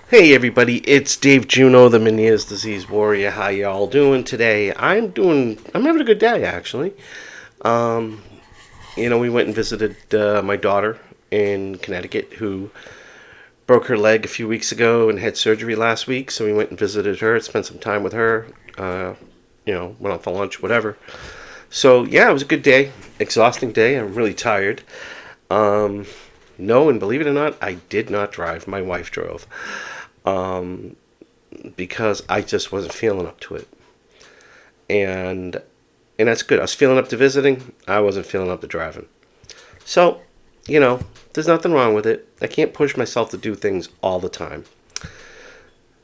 Hey everybody, it's Dave Juno, the Meniere's Disease Warrior. How y'all doing today? I'm having a good day actually. Um, we went and visited my daughter in Connecticut who broke her leg a few weeks ago and had surgery last week. So we went and visited her, spent some time with her. Uh, went out for lunch, whatever. So yeah, it was a good day, exhausting day. I'm really tired. Um, no, and believe it or not, I did not drive. My wife drove. Um, because I just wasn't feeling up to it. And that's good. I was feeling up to visiting. I wasn't feeling up to driving. So, there's nothing wrong with it. I can't push myself to do things all the time.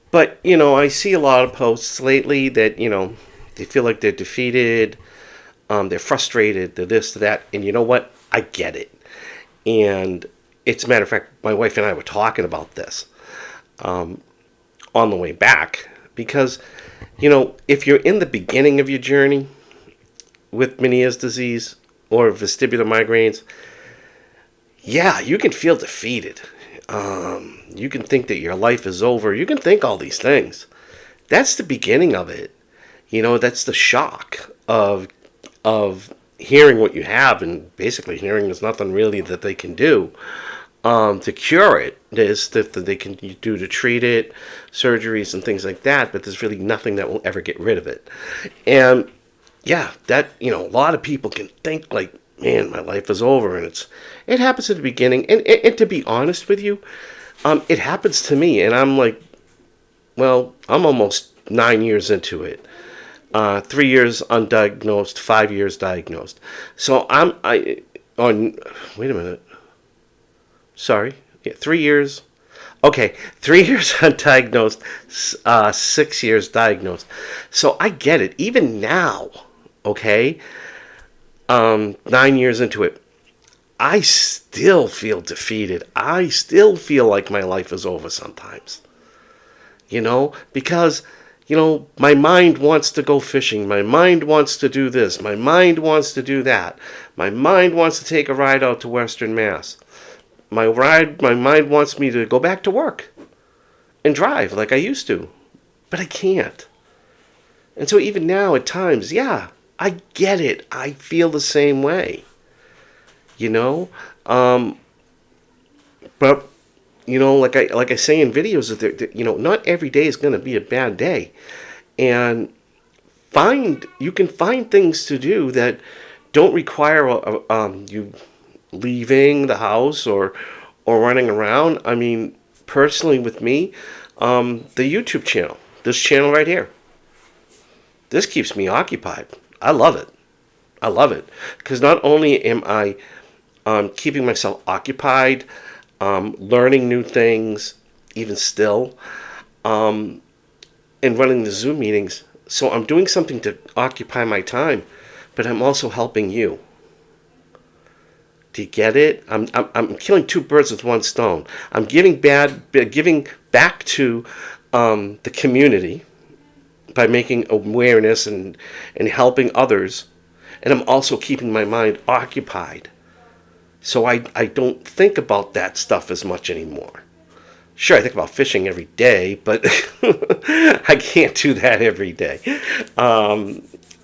But, I see a lot of posts lately that, they feel like they're defeated, they're frustrated, they're this, they're that. And you know what? I get it. And it's a matter of fact, my wife and I were talking about this. On the way back because if you're in the beginning of your journey with Meniere's disease or vestibular migraines, yeah, you can feel defeated. You can think that your life is over. You can think all these things. That's the beginning of it. That's the shock of hearing what you have and basically hearing there's nothing really that they can do to cure it. There's stuff that they can do to treat it, surgeries and things like that, but there's really nothing that will ever get rid of it. And yeah, that, a lot of people can think like, man, my life is over. And it happens at the beginning. And to be honest with you, it happens to me. And I'm like, well, I'm almost 9 years into it. 3 years undiagnosed, 5 years diagnosed. So wait a minute. Sorry. Yeah, 3 years. Okay, 3 years undiagnosed, 6 years diagnosed. So I get it. Even now, okay, 9 years into it, I still feel defeated. I still feel like my life is over sometimes. Because, my mind wants to go fishing. My mind wants to do this. My mind wants to do that. My mind wants to take a ride out to Western Mass. My mind wants me to go back to work and drive like I used to, but I can't. And so even now at times, yeah, I get it. I feel the same way, you know. But like I say in videos, that not every day is going to be a bad day, and you can find things to do that don't require you leaving the house or running around. I mean, personally with me, the YouTube channel, this channel right here, this keeps me occupied. I love it. I love it because not only am I keeping myself occupied, learning new things, even still, and running the Zoom meetings. So I'm doing something to occupy my time, but I'm also helping you. Do you get it? I'm killing two birds with one stone. I'm giving back to the community by making awareness and helping others, and I'm also keeping my mind occupied. So I don't think about that stuff as much anymore. Sure, I think about fishing every day, but I can't do that every day.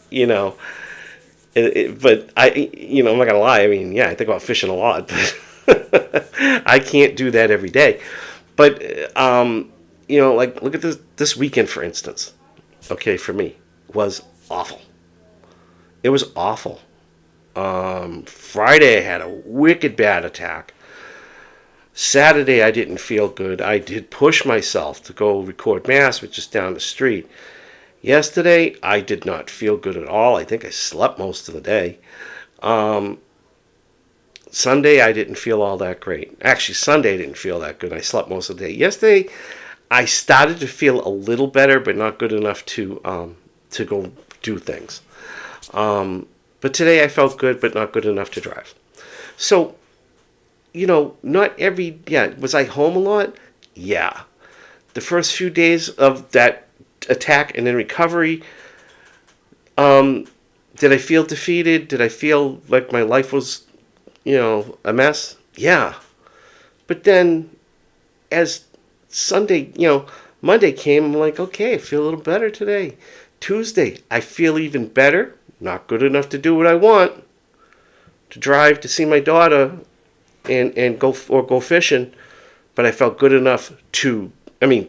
You know, but I'm not gonna lie. I mean, yeah, I think about fishing a lot, but I can't do that every day. But like look at this weekend, for instance. Okay, for me, was awful. It was awful. Friday I had a wicked bad attack. Saturday I didn't feel good. I did push myself to go record Mass, which is down the street. Yesterday I did not feel good at all. I think I slept most of the day. Sunday I didn't feel all that great. Actually, Sunday I didn't feel that good. I slept most of the day. Yesterday I started to feel a little better, but not good enough to go do things. But today I felt good, but not good enough to drive. So, was I home a lot? Yeah. The first few days of that attack and then recovery, did I feel defeated? Did I feel like my life was, a mess? Yeah. But then, as Sunday, Monday came. I'm like, okay, I feel a little better today. Tuesday, I feel even better. Not good enough to do what I want. To drive to see my daughter and go fishing, but I felt good enough to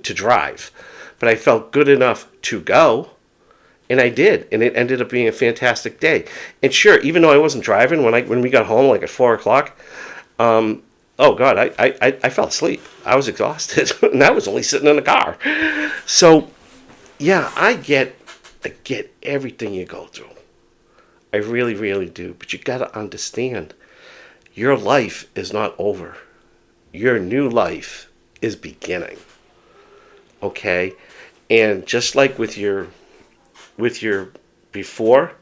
drive. But I felt good enough to go. And I did, and it ended up being a fantastic day. And sure, even though I wasn't driving when we got home, like at 4 o'clock, oh God, I fell asleep. I was exhausted, and I was only sitting in the car. So, yeah, I get everything you go through. I really, really do. But you got to understand, your life is not over. Your new life is beginning. Okay, and just like with your before,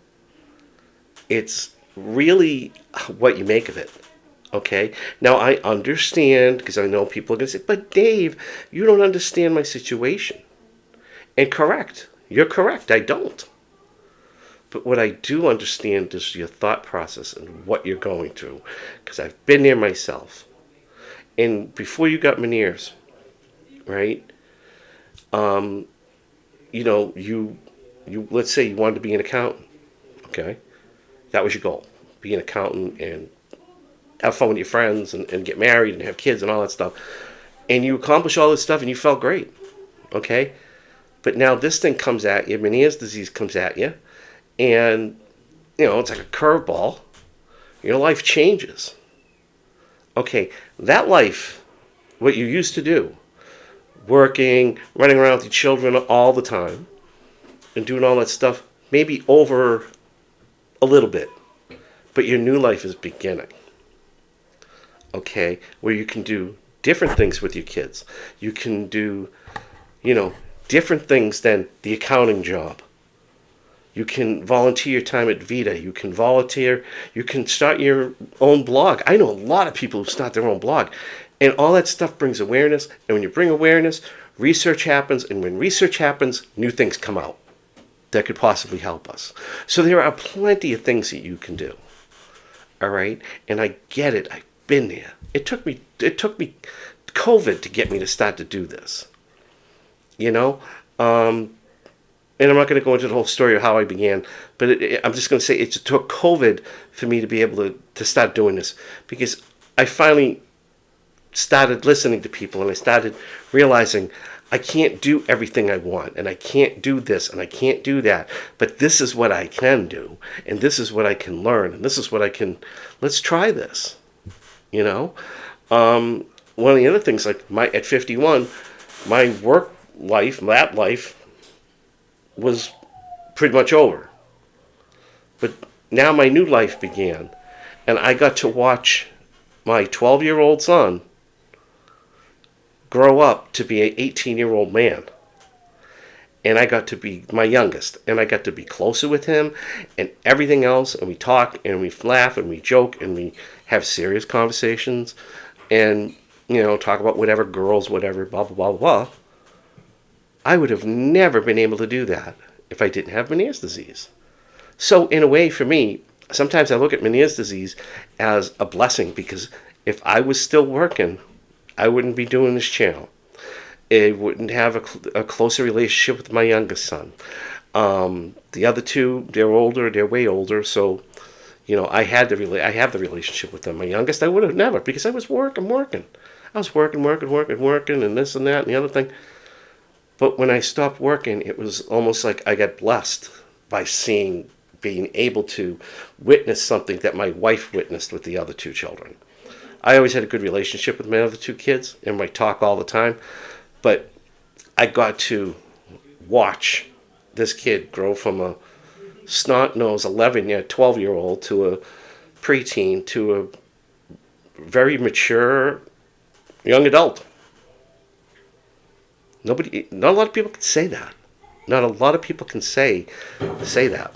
it's really what you make of it. Okay, now I understand, because I know people are going to say, but Dave, you don't understand my situation. And correct, you're correct, I don't. But what I do understand is your thought process and what you're going through, because I've been there myself. And before you got Meniere's, right? You let's say you wanted to be an accountant, okay? That was your goal, be an accountant and have fun with your friends and get married and have kids and all that stuff. And you accomplish all this stuff and you felt great, okay? But now this thing comes at you, Meniere's disease comes at you, and, it's like a curveball. Your life changes. Okay, that life, what you used to do, working, running around with your children all the time, and doing all that stuff, maybe over a little bit. But your new life is beginning. Okay, where you can do different things with your kids. You can do, different things than the accounting job. You can volunteer your time at Vita. You can volunteer. You can start your own blog. I know a lot of people who start their own blog. And all that stuff brings awareness. And when you bring awareness, research happens. And when research happens, new things come out that could possibly help us. So there are plenty of things that you can do. All right? And I get it. I've been there. It took me COVID to get me to start to do this. And I'm not going to go into the whole story of how I began, but I'm just going to say it took COVID for me to be able to start doing this, because I finally started listening to people and I started realizing I can't do everything I want, and I can't do this and I can't do that, but this is what I can do, and this is what I can learn, and this is what let's try this. One of the other things, like at 51, my work life, that life, was pretty much over. But now my new life began, and I got to watch my 12-year-old son grow up to be an 18-year-old man. And I got to be my youngest, and I got to be closer with him and everything else, and we talk and we laugh and we joke and we have serious conversations and, talk about whatever, girls, whatever, blah, blah, blah, blah. I would have never been able to do that if I didn't have Meniere's disease. So in a way, for me, sometimes I look at Meniere's disease as a blessing, because if I was still working, I wouldn't be doing this channel. I wouldn't have a closer relationship with my youngest son. The other two, they're older, they're way older, so I have the relationship with them. My youngest, I would have never, because I was working. I was working, and this and that and the other thing. But when I stopped working, it was almost like I got blessed by being able to witness something that my wife witnessed with the other two children. I always had a good relationship with my other two kids, and we talk all the time. But I got to watch this kid grow from a snot-nosed 12-year-old to a preteen to a very mature young adult. Not a lot of people can say that. Not a lot of people can say that.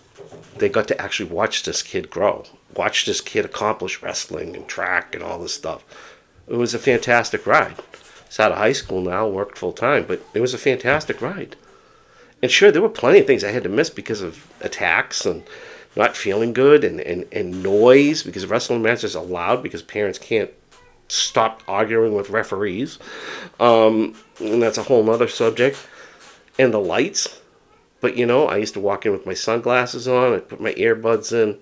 They got to actually watch this kid grow, watch this kid accomplish wrestling and track and all this stuff. It was a fantastic ride. He's out of high school now, worked full time, but it was a fantastic ride. And sure, there were plenty of things I had to miss because of attacks and not feeling good and noise, because wrestling matches are loud because parents can't stopped arguing with referees. And that's a whole other subject. And the lights. But, I used to walk in with my sunglasses on. I'd put my earbuds in.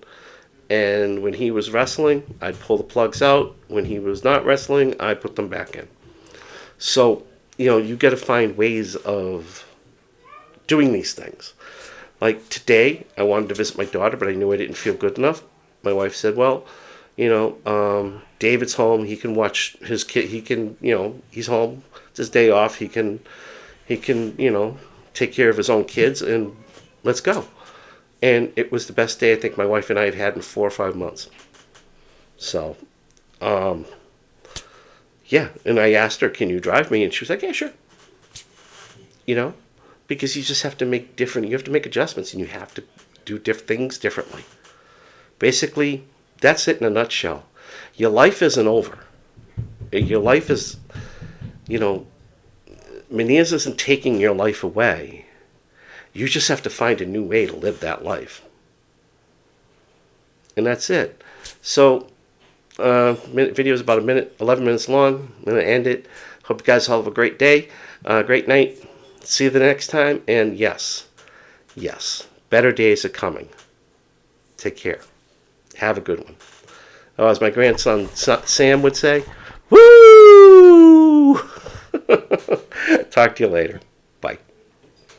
And when he was wrestling, I'd pull the plugs out. When he was not wrestling, I'd put them back in. So, you got to find ways of doing these things. Like today, I wanted to visit my daughter, but I knew I didn't feel good enough. My wife said, well, David's home. He can watch his kid. He can, he's home. It's his day off. He can, take care of his own kids, and let's go. And it was the best day I think my wife and I had in 4 or 5 months. So, yeah. And I asked her, can you drive me? And she was like, yeah, sure. Because you just have to make adjustments, and you have to do things differently. Basically, that's it in a nutshell. Your life isn't over. Your life is, Meniere's isn't taking your life away. You just have to find a new way to live that life. And that's it. So, video is about 11 minutes long. I'm going to end it. Hope you guys all have a great day, great night. See you the next time. And yes, better days are coming. Take care. Have a good one. Oh, as my grandson Sam would say, woo! Talk to you later. Bye.